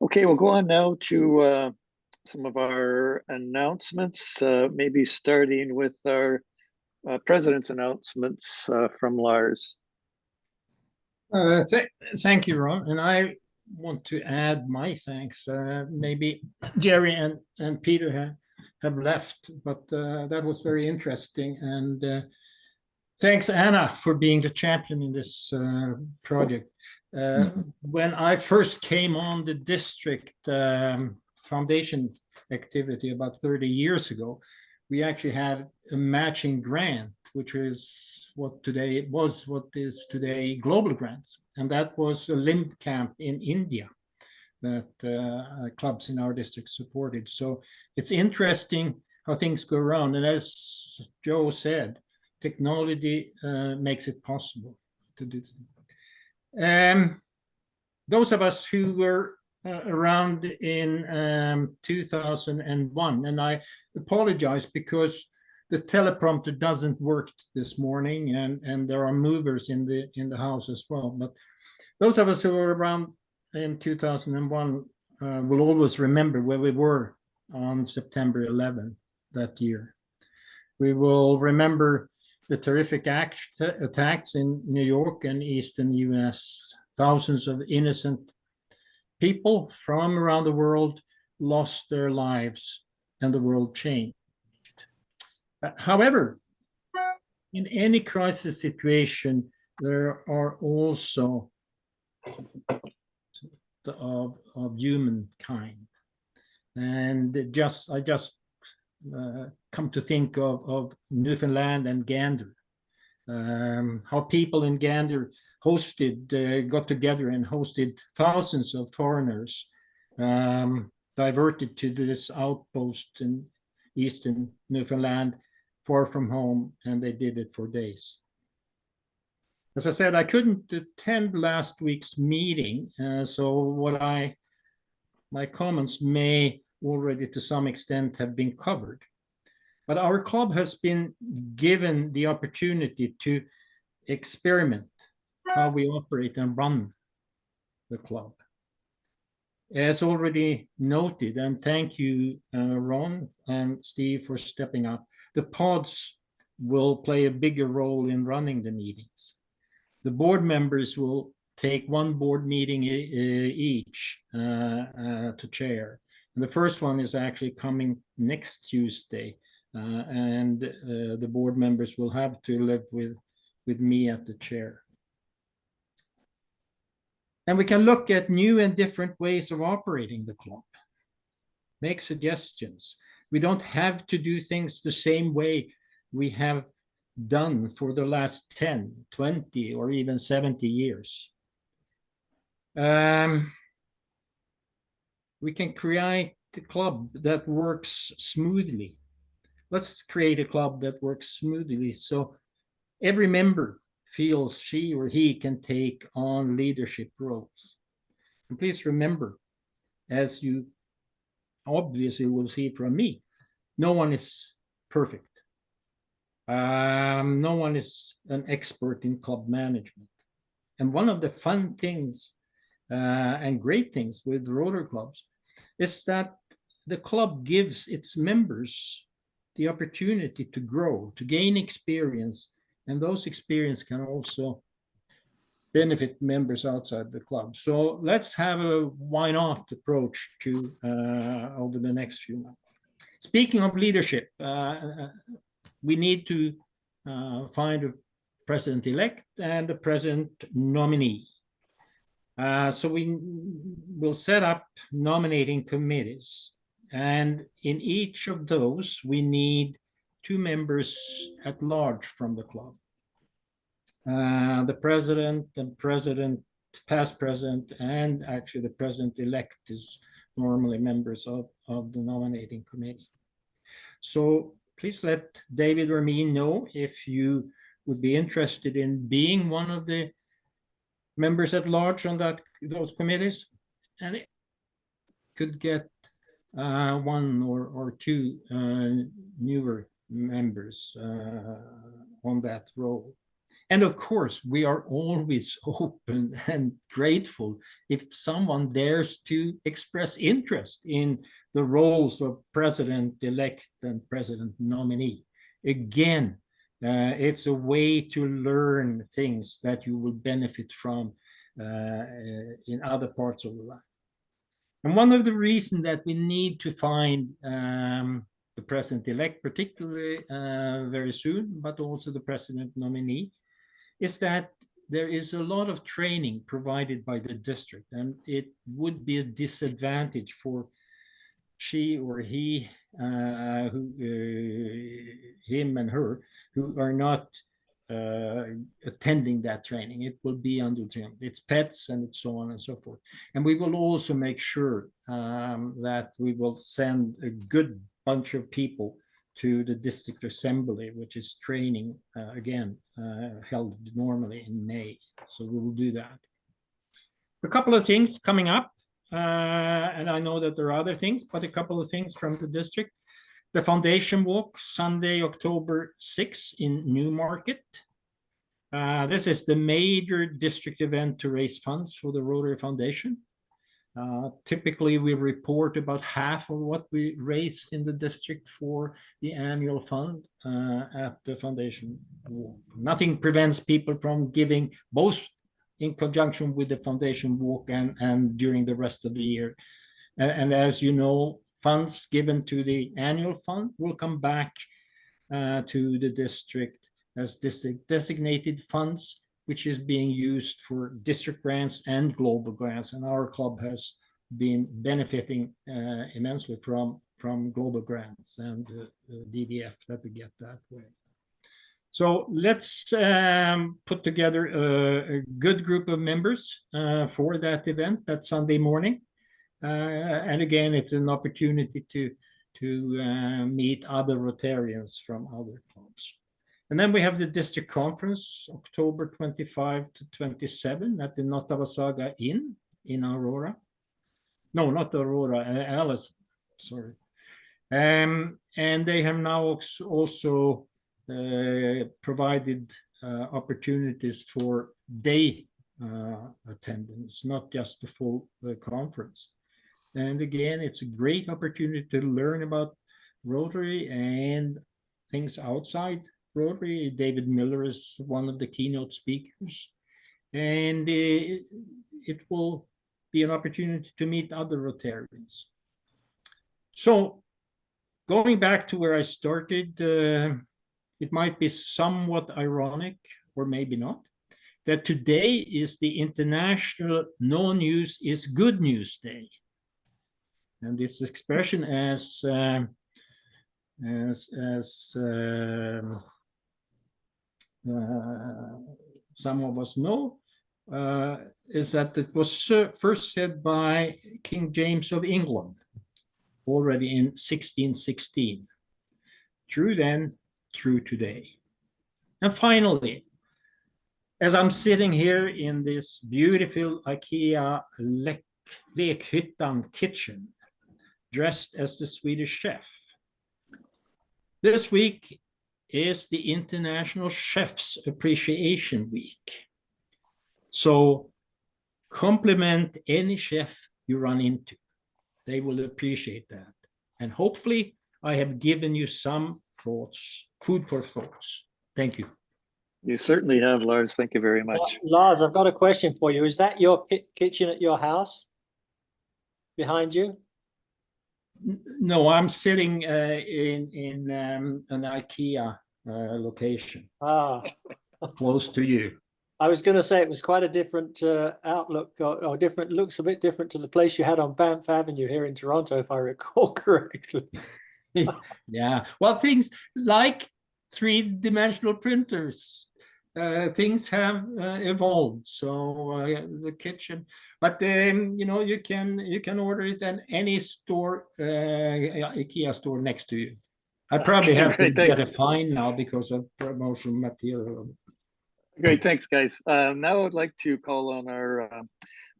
Okay, we'll go on now to some of our announcements, maybe starting with our president's announcements from Lars. Thank you, Ron. And I want to add my thanks. Maybe Jerry and Peter have left, but that was very interesting. And thanks, Anna, for being the champion in this project. When I first came on the district foundation activity about 30 years ago, we actually had a matching grant, which is what is today global grants. And that was a limb camp in India that clubs in our district supported. So it's interesting how things go around. And as Joe said, technology makes it possible to do so. Those of us who were around in 2001, and I apologize because the teleprompter doesn't work this morning, and there are movers in the house as well. But those of us who were around in 2001 will always remember where we were on September 11th that year. We will remember the terrific attacks in New York and eastern US. Thousands of innocent people from around the world lost their lives, and the world changed. However, in any crisis situation, there are also of humankind, and I just come to think of Newfoundland and Gander, how people in Gander got together and hosted thousands of foreigners, diverted to this outpost in eastern Newfoundland, far from home, and they did it for days. As I said, I couldn't attend last week's meeting, so my comments may already to some extent have been covered. But our club has been given the opportunity to experiment how we operate and run the club. As already noted, and thank you, Ron and Steve, for stepping up, the pods will play a bigger role in running the meetings. The board members will take one board meeting each to chair. And the first one is actually coming next Tuesday, and the board members will have to live with me at the chair. And we can look at new and different ways of operating the club. Make suggestions. We don't have to do things the same way we have done for the last 10, 20, or even 70 years. We can create a club that works smoothly. Let's create a club that works smoothly so every member feels she or he can take on leadership roles. And please remember, as you obviously will see from me, no one is perfect. No one is an expert in club management. And one of the fun things and great things with Rotary clubs is that the club gives its members the opportunity to grow, to gain experience, and those experiences can also benefit members outside the club. So let's have a why not approach to over the next few months. Speaking of leadership, we need to find a president-elect and a president nominee. So we will set up nominating committees. And in each of those, we need 2 members at large from the club. The president, past president, and actually the president-elect is normally members of the nominating committee. So please let David or me know if you would be interested in being one of the members at large on those committees, and it could get 1 or 2 newer members on that role. And of course, we are always open and grateful if someone dares to express interest in the roles of president-elect and president nominee. Again, it's a way to learn things that you will benefit from in other parts of your life. And one of the reasons that we need to find the president-elect, particularly very soon, but also the president nominee, is that there is a lot of training provided by the district, and it would be a disadvantage for she or he, him and her, who are not attending that training. It will be under them. It's pets and so on and so forth. And we will also make sure that we will send a good bunch of people to the district assembly, which is training again held normally in May. So we will do that. A couple of things coming up, and I know that there are other things, but a couple of things from the district. The foundation walk, Sunday, October 6th in Newmarket. This is the major district event to raise funds for the Rotary Foundation. Typically, we report about half of what we raise in the district for the annual fund at the foundation walk. Nothing prevents people from giving both in conjunction with the foundation walk and during the rest of the year. And as you know, funds given to the annual fund will come back to the district as designated funds, which is being used for district grants and global grants. And our club has been benefiting immensely from global grants and DDF that we get that way. So let's put together a good group of members for that event that Sunday morning. And again, it's an opportunity to meet other Rotarians from other clubs. And then we have the district conference, October 25 to 27 at the Nottavasaga Inn in Aurora. No, not Aurora, Alice, sorry. And they have now also provided opportunities for day attendance, not just the full conference. And again, it's a great opportunity to learn about Rotary and things outside Rotary. David Miller is one of the keynote speakers, and it will be an opportunity to meet other Rotarians. So going back to where I started, it might be somewhat ironic, or maybe not, that today is the International No News is Good News Day. And this expression, as some of us know, is that it was first said by King James of England already in 1616. True then, true today. And finally, as I'm sitting here in this beautiful IKEA Lekhyttan kitchen, dressed as the Swedish chef, this week is the International Chefs Appreciation Week. So compliment any chef you run into. They will appreciate that. And hopefully I have given you some thoughts, food for thoughts. Thank you. You certainly have, Lars. Thank you very much. Lars, I've got a question for you. Is that your kitchen at your house behind you? No, I'm sitting in an IKEA location close to you. I was going to say it was quite a different outlook or different, looks a bit different to the place you had on Banff Avenue here in Toronto, if I recall correctly. Yeah, well, things like three-dimensional printers, things have evolved. So the kitchen, but you know, you can order it at any store, IKEA store next to you. I probably have to get a fine now because of promotional material. Great, thanks, guys. Now I'd like to call on our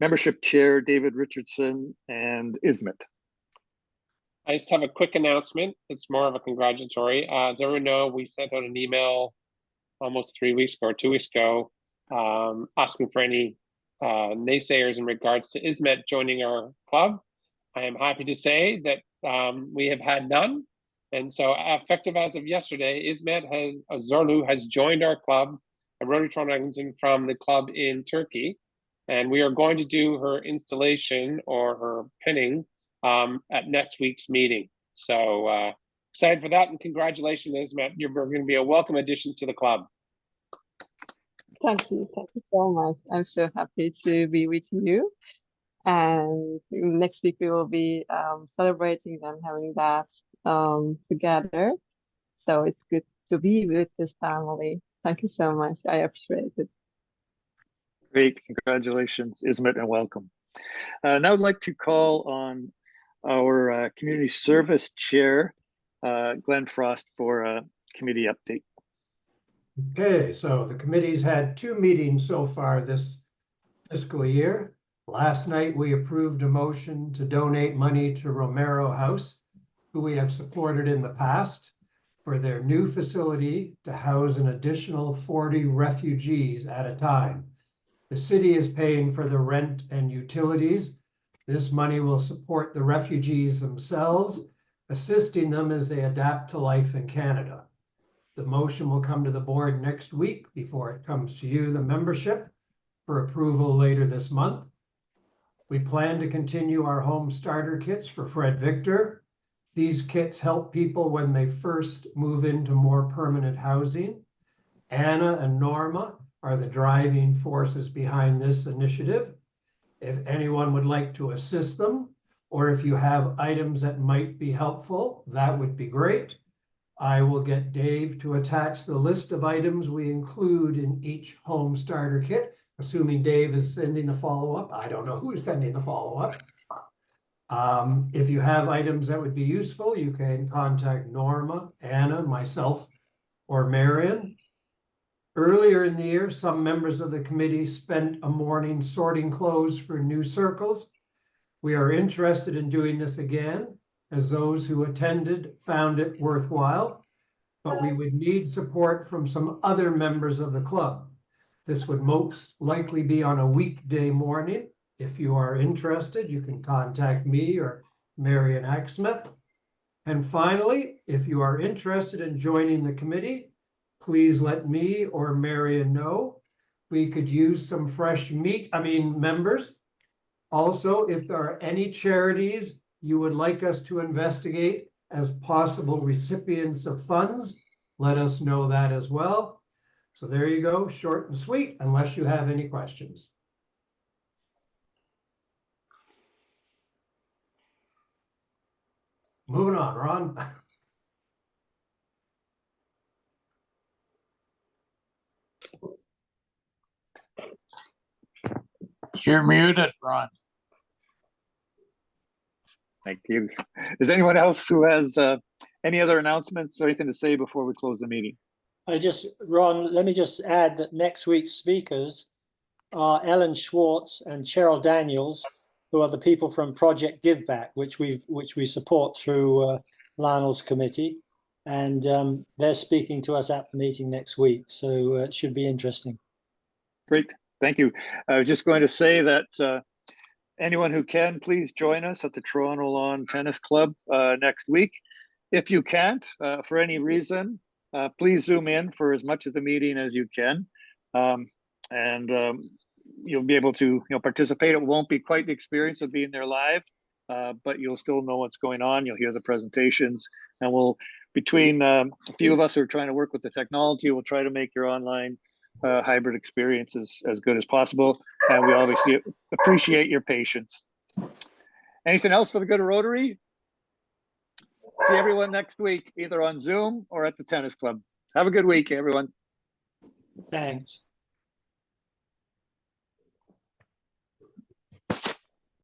membership chair, David Richardson, and Ismet. I just have a quick announcement. It's more of a congratulatory. As everyone knows, we sent out an email almost 3 weeks ago or 2 weeks ago, asking for any naysayers in regards to Ismet joining our club. I am happy to say that we have had none. And so effective as of yesterday, Ismet Zorlu has joined our club at Rotary Toronto Eglinton from the club in Turkey. And we are going to do her installation or her pinning at next week's meeting. So excited for that, and congratulations, Ismet. You're going to be a welcome addition to the club. Thank you so much. I'm so happy to be with you. And next week we will be celebrating and having that together. So it's good to be with this family. Thank you so much. I appreciate it. Great, congratulations, Ismet, and welcome. Now I'd like to call on our community service chair, Glenn Frost for a committee update. Okay, so the committee's had 2 meetings so far this fiscal year. Last night, we approved a motion to donate money to Romero House, who we have supported in the past, for their new facility to house an additional 40 refugees at a time. The city is paying for the rent and utilities. This money will support the refugees themselves, assisting them as they adapt to life in Canada. The motion will come to the board next week before it comes to you, the membership, for approval later this month. We plan to continue our home starter kits for Fred Victor. These kits help people when they first move into more permanent housing. Anna and Norma are the driving forces behind this initiative. If anyone would like to assist them, or if you have items that might be helpful, that would be great. I will get Dave to attach the list of items we include in each home starter kit, assuming Dave is sending the follow-up. I don't know who's sending the follow-up. If you have items that would be useful, you can contact Norma, Anna, myself, or Marion. Earlier in the year, some members of the committee spent a morning sorting clothes for new circles. We are interested in doing this again, as those who attended found it worthwhile, but we would need support from some other members of the club. This would most likely be on a weekday morning. If you are interested, you can contact me or Marion Hacksmith. And finally, if you are interested in joining the committee, please let me or Marion know. We could use some fresh members. Also, if there are any charities you would like us to investigate as possible recipients of funds, let us know that as well. So there you go, short and sweet, unless you have any questions. Moving on, Ron. You're muted, Ron. Thank you. Is anyone else who has any other announcements or anything to say before we close the meeting? Ron, let me just add that next week's speakers are Ellen Schwartz and Cheryl Daniels, who are the people from Project Give Back, which we support through Lionel's committee, and they're speaking to us at the meeting next week, so it should be interesting. Great, thank you. I was just going to say that anyone who can, please join us at the Toronto Lawn Tennis Club next week. If you can't, for any reason, please zoom in for as much of the meeting as you can. You'll be able to participate. It won't be quite the experience of being there live, but you'll still know what's going on. You'll hear the presentations, and we'll, between a few of us who are trying to work with the technology, we'll try to make your online hybrid experience as good as possible. And we obviously appreciate your patience. Anything else for the good of Rotary? See everyone next week, either on Zoom or at the tennis club. Have a good week, everyone. Thanks.